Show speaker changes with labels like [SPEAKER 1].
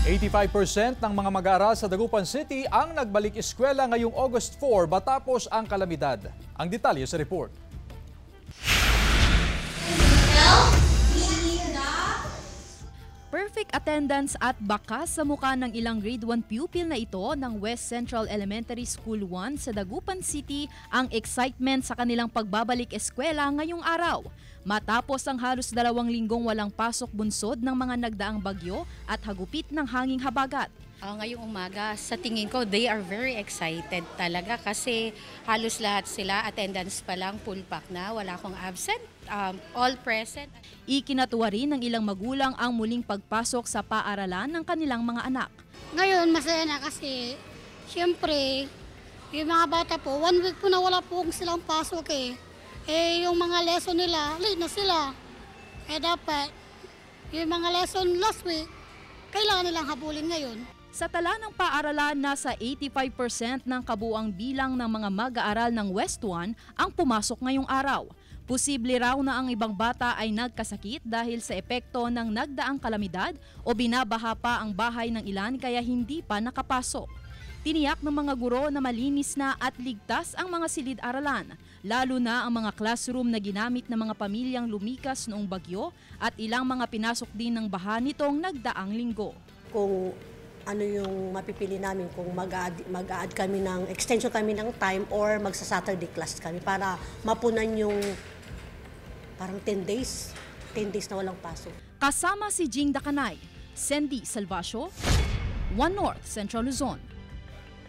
[SPEAKER 1] 85% ng mga mag-aaral sa Dagupan City ang nagbalik eskwela ngayong August 4 matapos ang kalamidad. Ang detalye sa report.
[SPEAKER 2] Perfect attendance at bakas sa mukha ng ilang grade 1 pupil na ito ng West Central Elementary School 1 sa Dagupan City ang excitement sa kanilang pagbabalik eskwela ngayong araw. Matapos ang halos 2 linggong walang pasok bunsod ng mga nagdaang bagyo at hagupit ng hanging habagat.
[SPEAKER 3] Ngayong umaga, sa tingin ko, they are very excited talaga kasi halos lahat sila, attendance pa lang, full pack na, wala akong absent, all present.
[SPEAKER 2] Ikinatuwa rin ng ilang magulang ang muling pagpasok sa paaralan ng kanilang mga anak.
[SPEAKER 4] Ngayon, masaya na kasi, siyempre, yung mga bata po, 1 week po na wala po silang pasok eh. Yung mga lesson nila, late na sila. Dapat, yung mga lesson last week, kailangan nilang habulin ngayon.
[SPEAKER 2] Sa tala ng paaralan, nasa 85% ng kabuang bilang ng mga mag-aaral ng West 1 ang pumasok ngayong araw. Posible raw na ang ibang bata ay nagkasakit dahil sa epekto ng nagdaang kalamidad o binabaha pa ang bahay ng ilan kaya hindi pa nakapasok. Tiniyak ng mga guro na malinis na at ligtas ang mga silid-aralan, lalo na ang mga classroom na ginamit ng mga pamilyang lumikas noong bagyo at ilang mga pinasok din ng baha nitong nagdaang linggo.
[SPEAKER 5] Kung ano yung mapipili namin, kung mag-add kami ng extension kami ng time or magsa-Saturday class kami para mapunan yung parang 10 days na walang pasok.
[SPEAKER 2] Kasama si Jing Dakanay, Sandy Salvacio, One North Central Luzon.